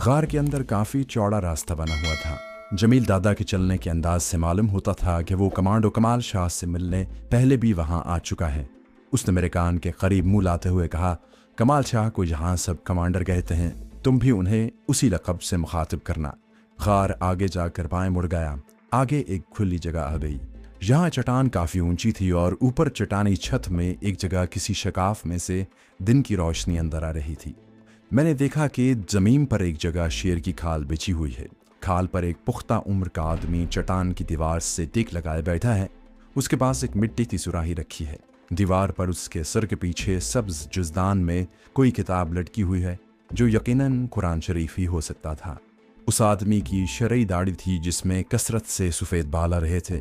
गार के अंदर काफ़ी चौड़ा रास्ता बना हुआ था। जमील दादा के चलने के अंदाज से मालूम होता था कि वो कमांडो कमाल शाह से मिलने पहले भी वहाँ आ चुका है। उसने मेरे कान के करीब मुँह लाते हुए कहा, कमाल शाह को यहाँ सब कमांडर कहते हैं, तुम भी उन्हें उसी लक़ब से मुखातिब करना। गार आगे जाकर बाएं मुड़ गया। आगे एक खुली जगह आ गई। यहाँ चट्टान काफ़ी ऊंची थी और ऊपर चट्टानी छत में एक जगह किसी शकाफ में से दिन की रोशनी अंदर आ रही थी। मैंने देखा कि ज़मीन पर एक जगह शेर की खाल बिछी हुई है। खाल पर एक पुख्ता उम्र का आदमी चट्टान की दीवार से टिक लगाए बैठा है। उसके पास एक मिट्टी की सुराही रखी है। दीवार पर उसके सर के पीछे सब्ज जुज़दान में कोई किताब लटकी हुई है, जो यकीनन कुरान शरीफ ही हो सकता था। उस आदमी की शरई दाढ़ी थी जिसमें कसरत से सफ़ेद बाल आ रहे थे।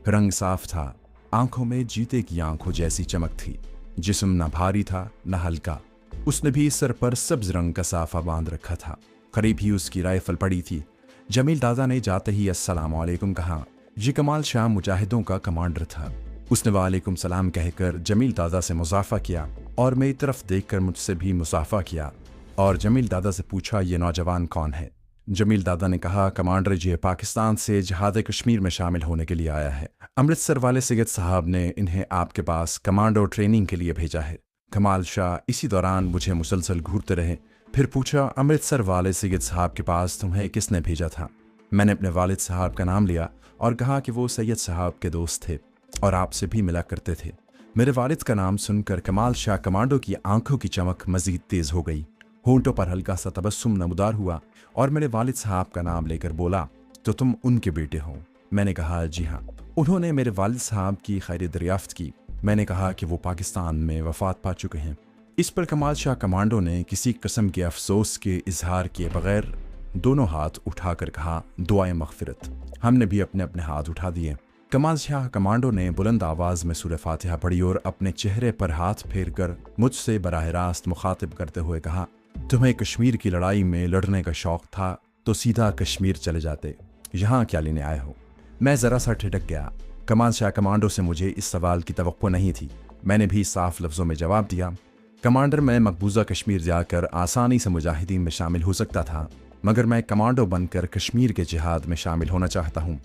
रंग साफ था। आंखों में जीते की आंखों जैसी चमक थी। जिस्म न भारी था न हल्का। उसने भी सर पर सब्ज रंग का साफा बांध रखा था। करीब ही उसकी राइफल पड़ी थी। जमील दादा ने जाते ही अस्सलाम वालेकुम कहा। ये कमाल शाह मुजाहिदों का कमांडर था। उसने वालेकुम सलाम कहकर जमील दादा से मुसाफा किया और मेरी तरफ देखकर मुझसे भी मुसाफा किया और जमील दादा से पूछा, ये नौजवान कौन है? जमील दादा ने कहा, कमांडर जी पाकिस्तान से जहाद कश्मीर में शामिल होने के लिए आया है। अमृतसर वाले सैयद साहब ने इन्हें आपके पास कमांडो ट्रेनिंग के लिए भेजा है। कमाल शाह इसी दौरान मुझे मुसलसल घूरते रहे। फिर पूछा, अमृतसर वाले सैयद साहब के पास तुम्हें किसने भेजा था? मैंने अपने वालिद साहब का नाम लिया और कहा कि वो सैयद साहब के दोस्त थे और आपसे भी मिला करते थे। मेरे वालिद का नाम सुनकर कमाल शाह कमांडो की आंखों की चमक मजीद तेज हो गई। होंठों पर हल्का सा तबस्सुम नमूदार हुआ और मेरे वालिद साहब का नाम लेकर बोला, तो तुम उनके बेटे हो? मैंने कहा, जी हाँ। उन्होंने मेरे वालिद साहब की खैर दरियाफ्त की। मैंने कहा कि वो पाकिस्तान में वफात पा चुके हैं। इस पर कमाल शाह कमांडो ने किसी किस्म के अफसोस के इजहार किए बगैर दोनों हाथ उठाकर कहा, दुआए मग़फ़िरत। हमने भी अपने अपने हाथ उठा दिए। कमाल शाह कमांडो ने बुलंद आवाज़ में सूरह फातिहा पढ़ी और अपने चेहरे पर हाथ फेर कर मुझसे बराह रास्त मुखातिब करते हुए कहा, तुम्हें कश्मीर की लड़ाई में लड़ने का शौक़ था तो सीधा कश्मीर चले जाते, यहाँ क्या लेने आए हो? मैं ज़रा सा ठिठक गया। कमाल शाह कमांडो से मुझे इस सवाल की तवक्को नहीं थी। मैंने भी साफ लफ्ज़ों में जवाब दिया, कमांडर, मैं मकबूजा कश्मीर जाकर आसानी से मुजाहिदीन में शामिल हो सकता था, मगर मैं कमांडो बनकर कश्मीर के जिहाद में शामिल होना चाहता हूँ।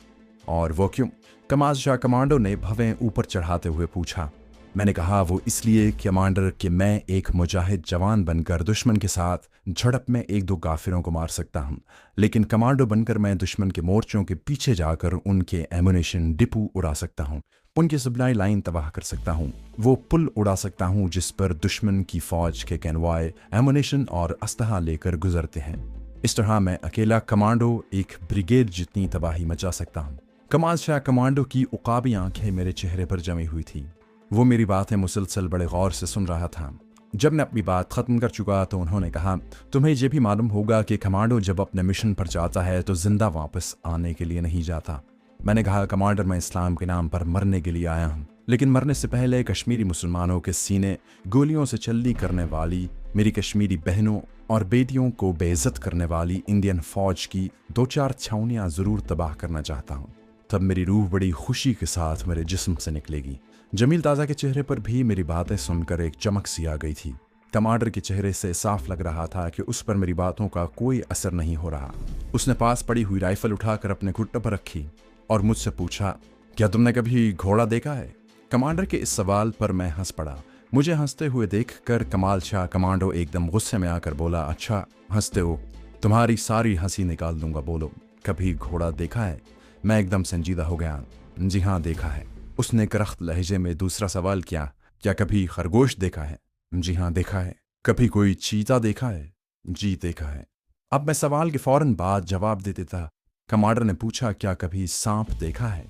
और वो क्यों? कमाल शाह कमांडो ने भवें ऊपर चढ़ाते हुए पूछा। मैंने कहा, वो इसलिए कमांडर कि मैं एक मुजाहिद जवान बनकर दुश्मन के साथ झड़प में एक दो काफिरों को मार सकता हूँ, लेकिन कमांडो बनकर मैं दुश्मन के मोर्चों के पीछे जाकर उनके एमुनेशन डिपो उड़ा सकता हूँ, उनकी सप्लाई लाइन तबाह कर सकता हूँ, वो पुल उड़ा सकता हूँ जिस पर दुश्मन की फौज के कैनवाए एमुनेशन और अस्तहा लेकर गुजरते हैं। इस तरह मैं अकेला कमांडो एक ब्रिगेड जितनी तबाही मचा सकता हूँ। कमाल शाह कमांडो की उकाबी आंखें मेरे चेहरे पर जमी हुई थी। वो मेरी बातें मुसलसल बड़े गौर से सुन रहा था। जब मैं अपनी बात ख़त्म कर चुका तो उन्होंने कहा, तुम्हें यह भी मालूम होगा कि कमांडो जब अपने मिशन पर जाता है तो जिंदा वापस आने के लिए नहीं जाता। मैंने कहा, कमांडर, मैं इस्लाम के नाम पर मरने के लिए आया हूँ, लेकिन मरने से पहले कश्मीरी मुसलमानों के सीने गोलियों से चल्ली करने वाली मेरी कश्मीरी बहनों और बेटियों को बेइज्जत करने वाली इंडियन फौज की 2-4 छावनियाँ ज़रूर तबाह करना चाहता हूँ। तब मेरी रूह बड़ी खुशी के साथ मेरे जिस्म से निकलेगी। जमील दादा के चेहरे पर भी मेरी बातें सुनकर एक चमक सी आ गई थी। कमांडर के चेहरे से साफ लग रहा था कि उस पर मेरी बातों का कोई असर नहीं हो रहा। उसने पास पड़ी हुई राइफल उठाकर अपने घुटने पर रखी और मुझसे पूछा, क्या तुमने कभी घोड़ा देखा है? कमांडर के इस सवाल पर मैं हंस पड़ा। मुझे हंसते हुए देखकर कमाल शाह कमांडो एकदम गुस्से में आकर बोला, अच्छा हंसते हो, तुम्हारी सारी हंसी निकाल दूंगा, बोलो कभी घोड़ा देखा है? मैं एकदम संजीदा हो गया। जी हाँ, देखा है। उसने करख्त लहजे में दूसरा सवाल किया, क्या कभी खरगोश देखा है? जी हाँ, देखा है। कभी कोई चीता देखा है? जी देखा है। अब मैं सवाल के फौरन बाद जवाब दे देता। कमांडर ने पूछा, क्या कभी सांप देखा है?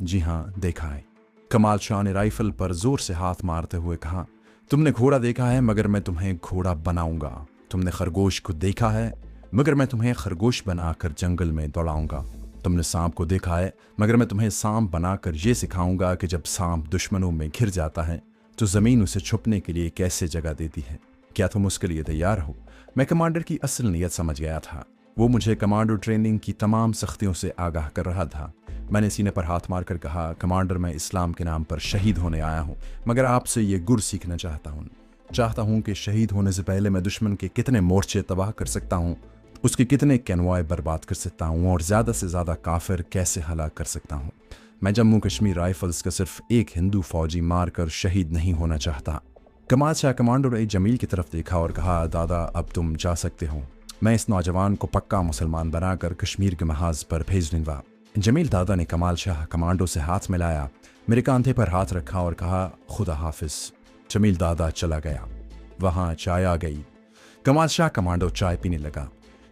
जी हाँ, देखा है। कमाल शाह ने राइफल पर जोर से हाथ मारते हुए कहा, तुमने घोड़ा देखा है मगर मैं तुम्हें घोड़ा बनाऊंगा। तुमने खरगोश को देखा है मगर मैं तुम्हें खरगोश बनाकर जंगल में दौड़ाऊंगा। तुमने सांप को देखा है मगर मैं तुम्हें सांप बनाकर ये सिखाऊंगा कि जब सांप दुश्मनों में घिर जाता है तो ज़मीन उसे छुपने के लिए कैसे जगह देती है। क्या तुम उसके लिए तैयार हो? मैं कमांडर की असल नीयत समझ गया था। वो मुझे कमांडो ट्रेनिंग की तमाम सख्तियों से आगाह कर रहा था। मैंने सीने पर हाथ मारकर कहा, कमांडर, मैं इस्लाम के नाम पर शहीद होने आया हूँ, मगर आपसे ये गुर सीखना चाहता हूँ कि शहीद होने से पहले मैं दुश्मन के कितने मोर्चे तबाह कर सकता हूँ उसके कितने कैनवाए बर्बाद कर सकता हूँ और ज़्यादा से ज़्यादा काफिर कैसे हलाक कर सकता हूँ। मैं जम्मू कश्मीर राइफल्स का सिर्फ एक हिंदू फौजी मारकर शहीद नहीं होना चाहता। कमाल शाह कमांडो ने जमील की तरफ देखा और कहा, दादा अब तुम जा सकते हो। मैं इस नौजवान को पक्का मुसलमान बनाकर कश्मीर के महाज पर भेज दूंगा। जमील दादा ने कमाल शाह कमांडो से हाथ मिलाया, मेरे कांधे पर हाथ रखा और कहा, खुदा हाफिज। जमील दादा चला गया। वहां चाय आ गई। कमाल शाह कमांडो चाय पीने लगा।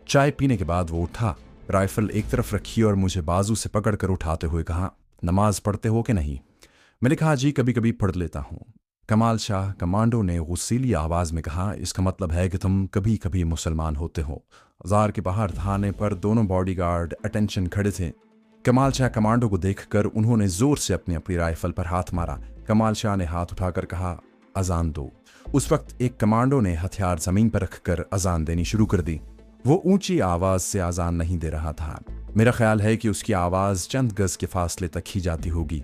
चाय पीने के बाद वो उठा, राइफल एक तरफ रखी और मुझे बाजू से पकड़कर उठाते हुए कहा, नमाज पढ़ते हो कि नहीं? मैंने कहा, जी कभी कभी पढ़ लेता हूँ। कमाल शाह कमांडो ने गुस्सीली आवाज में कहा, इसका मतलब है कि तुम कभी कभी मुसलमान होते हो। जार के बाहर थाने पर दोनों बॉडीगार्ड अटेंशन खड़े थे। कमाल शाह कमांडो को देखकर उन्होंने जोर से अपनी अपनी राइफल पर हाथ मारा। कमाल शाह ने हाथ उठाकर कहा, अजान दो। उस वक्त एक कमांडो ने हथियार जमीन पर रखकर अजान देनी शुरू कर दी। वो ऊंची आवाज से अजान नहीं दे रहा था। मेरा ख्याल है कि उसकी आवाज चंद गज के फासले तक ही जाती होगी।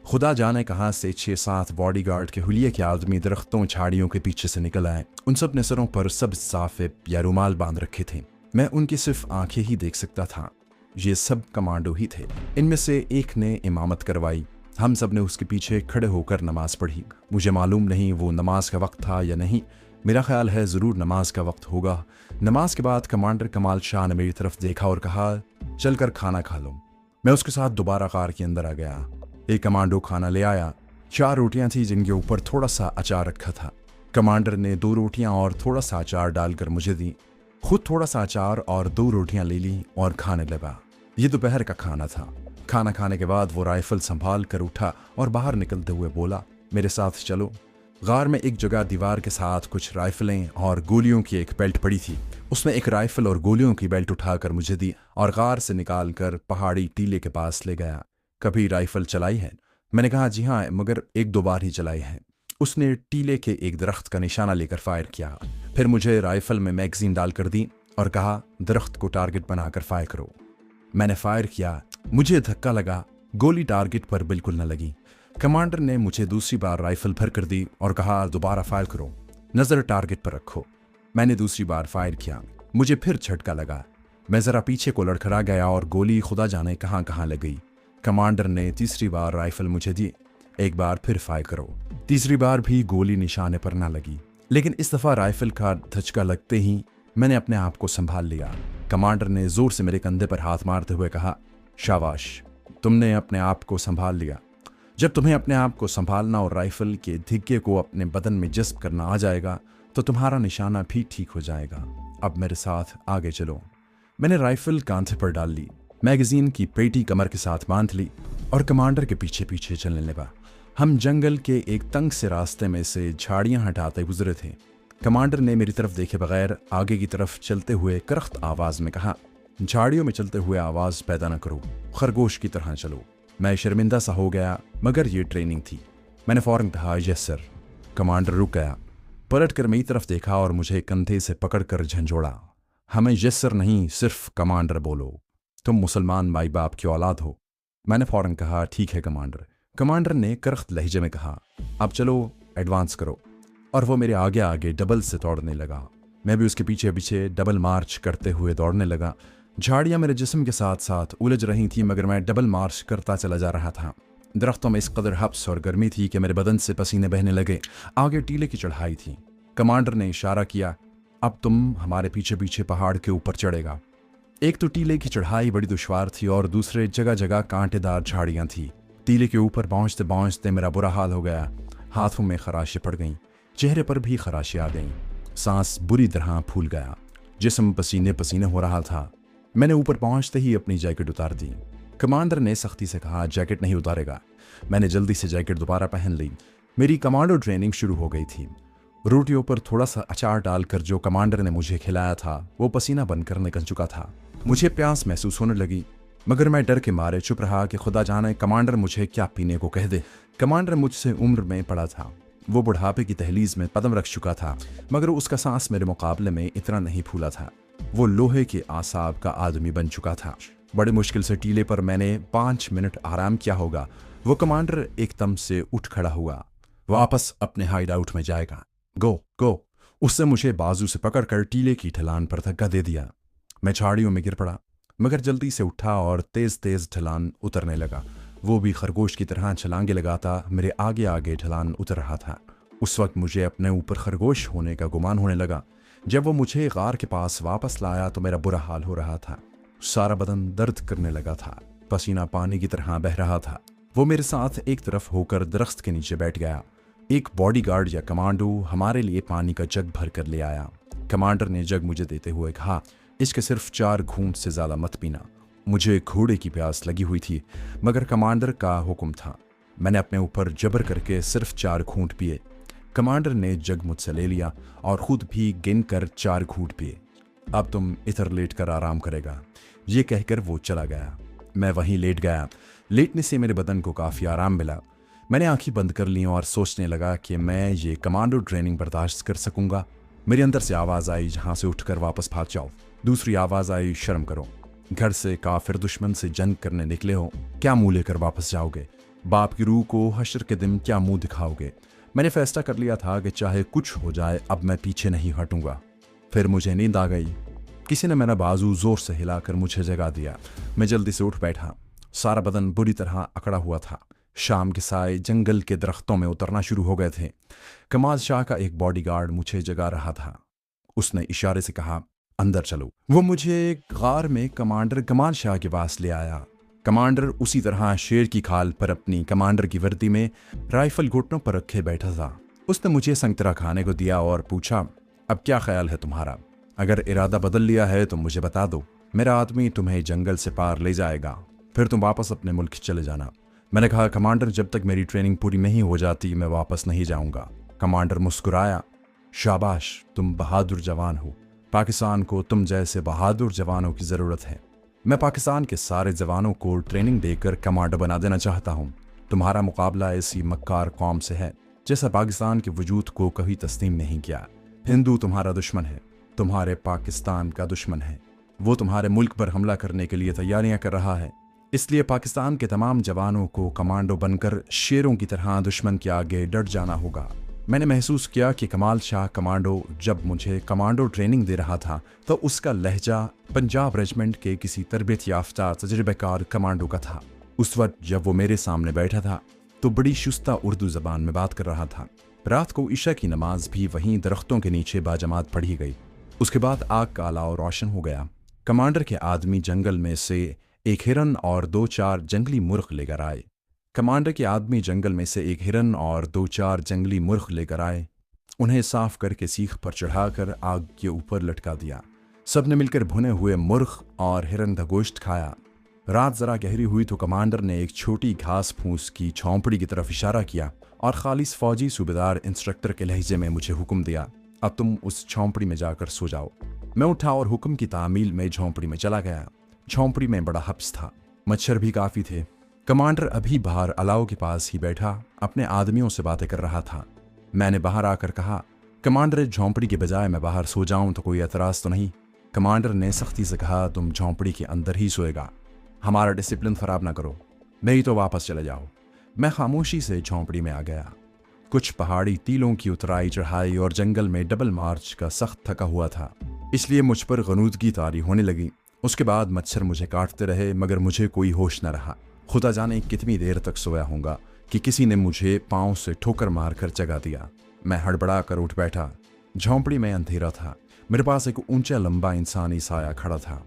खुदा जाने कहां से 6-7 बॉडीगार्ड के हुलिये के आदमी दरख्तों झाड़ियों के पीछे से निकल आए। उन सब ने सरों पर सब साफे या रुमाल बांध रखे थे। मैं उनकी सिर्फ आंखें ही देख सकता था। ये सब कमांडो ही थे। इनमें से एक ने इमामत करवाई। हम सब ने उसके पीछे खड़े होकर नमाज पढ़ी। मुझे मालूम नहीं वो नमाज का वक्त था या नहीं। मेरा ख्याल है ज़रूर नमाज का वक्त होगा। नमाज के बाद कमांडर कमाल शाह ने मेरी तरफ देखा और कहा, चलकर खाना खा लो। मैं उसके साथ दोबारा कार के अंदर आ गया। एक कमांडो खाना ले आया। 4 रोटियां थी जिनके ऊपर थोड़ा सा अचार रखा था। कमांडर ने 2 रोटियां और थोड़ा सा अचार डालकर मुझे दी। खुद थोड़ा सा अचार और 2 रोटियां ले ली और खाने लगा। ये दोपहर का खाना था। खाना खाने के बाद वो राइफल संभाल कर उठा और बाहर निकलते हुए बोला, मेरे साथ चलो। गार में एक जगह दीवार के साथ कुछ राइफलें और गोलियों की एक बेल्ट पड़ी थी। उसमें एक राइफल और गोलियों की बेल्ट उठाकर मुझे दी और गार से निकालकर पहाड़ी टीले के पास ले गया। कभी राइफल चलाई है? मैंने कहा, जी हाँ, मगर 1-2 बार ही चलाई है। उसने टीले के एक दरख्त का निशाना लेकर फायर किया। फिर मुझे राइफल में मैगजीन डालकर दी और कहा, दरख्त को टारगेट बनाकर फायर करो। मैंने फायर किया। मुझे धक्का लगा। गोली टारगेट पर बिल्कुल न लगी। कमांडर ने मुझे दूसरी बार राइफल भर कर दी और कहा, दोबारा फायर करो, नजर टारगेट पर रखो। मैंने दूसरी बार फायर किया। मुझे फिर झटका लगा। मैं जरा पीछे को लड़खड़ा गया और गोली खुदा जाने कहां कहां लग गई। कमांडर ने तीसरी बार राइफल मुझे दी। एक बार फिर फायर करो। तीसरी बार भी गोली निशाने पर ना लगी, लेकिन इस दफा राइफल का धचका लगते ही मैंने अपने आप को संभाल लिया। कमांडर ने जोर से मेरे कंधे पर हाथ मारते हुए कहा, शाबाश, तुमने अपने आप को संभाल लिया। जब तुम्हें अपने आप को संभालना और राइफल के धिक्के को अपने बदन में जज्ब करना आ जाएगा तो तुम्हारा निशाना भी ठीक हो जाएगा। अब मेरे साथ आगे चलो। मैंने राइफल कांधे पर डाल ली, मैगजीन की पेटी कमर के साथ बांध ली और कमांडर के पीछे पीछे चलने लगा। हम जंगल के एक तंग से रास्ते में से झाड़ियां हटाते गुजरे थे। कमांडर ने मेरी तरफ देखे बगैर आगे की तरफ चलते हुए करख्त आवाज में कहा, झाड़ियों में चलते हुए आवाज पैदा न करो, खरगोश की तरह चलो। मैं शर्मिंदा सा हो गया, मगर ये ट्रेनिंग थी। मैंने फौरन कहा, यस सर। कमांडर रुक गया, पलट कर मेरी तरफ देखा और मुझे कंधे से पकड़कर झंझोड़ा। हमें यस सर नहीं, सिर्फ कमांडर बोलो। तुम मुसलमान माई बाप की औलाद हो। मैंने फौरन कहा, ठीक है कमांडर। कमांडर ने करख्त लहजे में कहा, अब चलो एडवांस करो। और वो मेरे आगे आगे डबल से दौड़ने लगा। मैं भी उसके पीछे पीछे डबल मार्च करते हुए दौड़ने लगा। झाड़ियां मेरे जिस्म के साथ साथ उलझ रही थी, मगर मैं डबल मार्च करता चला जा रहा था। दरख्तों में इस कदर हब्स और गर्मी थी कि मेरे बदन से पसीने बहने लगे। आगे टीले की चढ़ाई थी। कमांडर ने इशारा किया, अब तुम हमारे पीछे पीछे पहाड़ के ऊपर चढ़ेगा। एक तो टीले की चढ़ाई बड़ी दुश्वार थी और दूसरे जगह जगह कांटेदार झाड़ियां थी। टीले के ऊपर पहुंचते पहुंचते मेरा बुरा हाल हो गया। हाथों में खराशें पड़ गईं, चेहरे पर भी खराशें आ गईं। सांस बुरी तरह फूल गया। जिस्म पसीने पसीने हो रहा था। मैंने ऊपर पहुंचते ही अपनी जैकेट उतार दी। कमांडर ने सख्ती से कहा, जैकेट नहीं उतारेगा। मैंने जल्दी से जैकेट दोबारा पहन ली। मेरी कमांडो ट्रेनिंग शुरू हो गई थी। रोटियों पर थोड़ा सा अचार डालकर जो कमांडर ने मुझे खिलाया था वो पसीना बनकर निकल चुका था। मुझे प्यास महसूस होने लगी, मगर मैं डर के मारे चुप रहा कि खुदा जाने कमांडर मुझे क्या पीने को कह दे। कमांडर मुझसे उम्र में बड़ा था। वो बुढ़ापे की दहलीज में कदम रख चुका था, मगर उसका सांस मेरे मुकाबले में इतना नहीं फूला था। वो लोहे के आसाब का आदमी बन चुका था। बड़े मुश्किल से टीले पर मैंने 5 मिनट आराम किया होगा। वो कमांडर एकदम से उठ खड़ा हुआ। वापस अपने हाइड आउट में जाएगा। गो गो। उससे मुझे बाजू से पकड़कर टीले की ढलान पर धक्का दे दिया। मैं झाड़ियों में गिर पड़ा, मगर जल्दी से उठा और तेज तेज ढलान उतरने लगा। वो भी खरगोश की तरह छलांगे लगाता मेरे आगे आगे ढलान उतर रहा था। उस वक्त मुझे अपने ऊपर खरगोश होने का गुमान होने लगा। जब वो मुझे गार के पास वापस लाया तो मेरा बुरा हाल हो रहा था। सारा बदन दर्द करने लगा था, पसीना पानी की तरह बह रहा था। वो मेरे साथ एक तरफ होकर दरख्त के नीचे बैठ गया। एक बॉडीगार्ड या कमांडो हमारे लिए पानी का जग भर कर ले आया। कमांडर ने जग मुझे देते हुए कहा, इसके सिर्फ 4 घूंट से ज्यादा मत पीना। मुझे घोड़े की प्यास लगी हुई थी, मगर कमांडर का हुक्म था। मैंने अपने ऊपर जबर करके सिर्फ 4 घूंट पिए। कमांडर ने जग मुझसे ले लिया और खुद भी गिन कर 4 घूंट पिए। अब तुम इधर लेट कर आराम करेगा, ये कहकर वो चला गया। मैं वहीं लेट गया। लेटने से मेरे बदन को काफ़ी आराम मिला। मैंने आंखें बंद कर ली और सोचने लगा कि मैं ये कमांडो ट्रेनिंग बर्दाश्त कर सकूंगा। मेरे अंदर से आवाज़ आई, जहाँ से उठकर वापस भाग जाओ। दूसरी आवाज़ आई, शर्म करो, घर से काफिर दुश्मन से जंग करने निकले हो, क्या मुंह लेकर वापस जाओगे? बाप की रूह को हश्र के दिन क्या मुंह दिखाओगे? मैंने फैसला कर लिया था कि चाहे कुछ हो जाए अब मैं पीछे नहीं हटूंगा। फिर मुझे नींद आ गई। किसी ने मेरा बाजू जोर से हिलाकर मुझे जगा दिया। मैं जल्दी से उठ बैठा। सारा बदन बुरी तरह अकड़ा हुआ था। शाम के साए जंगल के दरख्तों में उतरना शुरू हो गए थे। कमाल शाह का एक बॉडीगार्ड मुझे जगा रहा था। उसने इशारे से कहा, अंदर चलो। वो मुझे गार में कमांडर कमाल शाह के पास ले आया। कमांडर उसी तरह शेर की खाल पर अपनी कमांडर की वर्दी में राइफल घुटनों पर रखे बैठा था। उसने मुझे संतरा खाने को दिया और पूछा, अब क्या ख्याल है तुम्हारा? अगर इरादा बदल लिया है तो मुझे बता दो, मेरा आदमी तुम्हें जंगल से पार ले जाएगा, फिर तुम वापस अपने मुल्क चले जाना। मैंने कहा, कमांडर जब तक मेरी ट्रेनिंग पूरी नहीं हो जाती मैं वापस नहीं जाऊंगा। कमांडर मुस्कुराया, शाबाश, तुम बहादुर जवान हो। पाकिस्तान को तुम जैसे बहादुर जवानों की ज़रूरत है। मैं पाकिस्तान के सारे जवानों को ट्रेनिंग देकर कमांडर बना देना चाहता हूँ। तुम्हारा मुकाबला ऐसी मक्कार कौम से है जैसा पाकिस्तान के वजूद को कभी तस्लीम नहीं किया। हिंदू तुम्हारा दुश्मन है, तुम्हारे पाकिस्तान का दुश्मन है। वो तुम्हारे मुल्क पर हमला करने के लिए तैयारियां कर रहा है। इसलिए पाकिस्तान के तमाम जवानों को कमांडो बनकर शेरों की तरह दुश्मन के आगे डट जाना होगा। मैंने महसूस किया कि कमाल शाह कमांडो जब मुझे कमांडो ट्रेनिंग दे रहा था तो उसका लहजा पंजाब रेजिमेंट के किसी तरबियत याफ्ता तजुर्बेकार कमांडो का था। उस वक्त जब वो मेरे सामने बैठा था तो बड़ी शुस्ता उर्दू जबान में बात कर रहा था। रात को ईशा की नमाज भी वहीं दरख्तों के नीचे बाजमात पढ़ी गई। उसके बाद आग का अलाव रोशन हो गया। कमांडर के आदमी जंगल में से एक हिरन और 2-4 जंगली मुर्ग लेकर आए। कमांडर के आदमी जंगल में से एक हिरन और 2-4 जंगली मुर्ग लेकर आए। उन्हें साफ करके सीख पर चढ़ाकर आग के ऊपर लटका दिया। सबने मिलकर भुने हुए मुर्ग और हिरन का गोश्त खाया। रात जरा गहरी हुई तो कमांडर ने एक छोटी घास फूस की झोंपड़ी की तरफ इशारा किया और खालिस फौजी सूबेदार इंस्ट्रक्टर के लहजे में मुझे हुक्म दिया, अब तुम उस झोंपड़ी में जाकर सो जाओ। मैं उठा और हुक्म की तामील में झोंपड़ी में चला गया। झोंपड़ी में बड़ा हब्स था, मच्छर भी काफी थे। कमांडर अभी बाहर अलाव के पास ही बैठा अपने आदमियों से बातें कर रहा था। मैंने बाहर आकर कहा, कमांडर, झोंपड़ी के बजाय मैं बाहर सो जाऊं तो कोई एतराज तो नहीं? कमांडर ने सख्ती से कहा, तुम झोंपड़ी के अंदर ही सोएगा, हमारा डिसिप्लिन खराब ना करो, नहीं तो वापस चले जाओ। मैं खामोशी से झोंपड़ी में आ गया। कुछ पहाड़ी टीलों की उतराई चढ़ाई और जंगल में डबल मार्च का सख्त थका हुआ था, इसलिए मुझ पर गनूदगी तारी होने लगी। उसके बाद मच्छर मुझे काटते रहे मगर मुझे कोई होश न रहा। खुदा जाने कितनी देर तक सोया होऊंगा कि किसी ने मुझे पांव से ठोकर मारकर जगा दिया। मैं हड़बड़ा कर उठ बैठा। झोंपड़ी में अंधेरा था। मेरे पास एक ऊंचा लंबा इंसानी साया खड़ा था।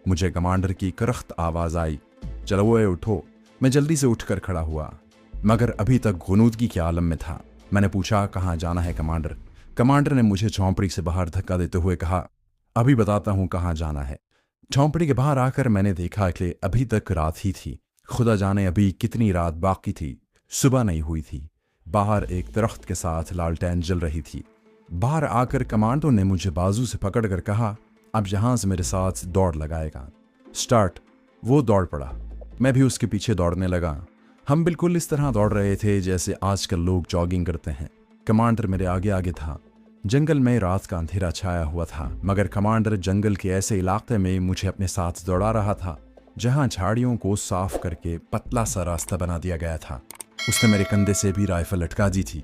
मुझे कमांडर की करख्त आवाज आई, चलो वो उठो। मैं जल्दी से उठकर खड़ा हुआ मगर अभी तक गनूदगी के आलम में था। मैंने पूछा, कहाँ जाना है कमांडर? कमांडर ने मुझे झोंपड़ी से बाहर धक्का देते हुए कहा, अभी बताता हूँ कहाँ जाना है। झोंपड़ी के बाहर आकर मैंने देखा कि अभी तक रात ही थी। खुदा जाने अभी कितनी रात बाकी थी। सुबह नहीं हुई थी। बाहर एक दरख्त के साथ लालटेन जल रही थी। बाहर आकर कमांडो ने मुझे बाजू से पकड़कर कहा, अब यहाँ से मेरे साथ दौड़ लगाएगा। स्टार्ट। वो दौड़ पड़ा। मैं भी उसके पीछे दौड़ने लगा। हम बिल्कुल इस तरह दौड़ रहे थे जैसे आजकल लोग जॉगिंग करते हैं। कमांडर मेरे आगे आगे था। जंगल में रात का अंधेरा छाया हुआ था मगर कमांडर जंगल के ऐसे इलाके में मुझे अपने साथ दौड़ा रहा था जहां झाड़ियों को साफ करके पतला सा रास्ता बना दिया गया था। उसने मेरे कंधे से भी राइफल लटका दी थी।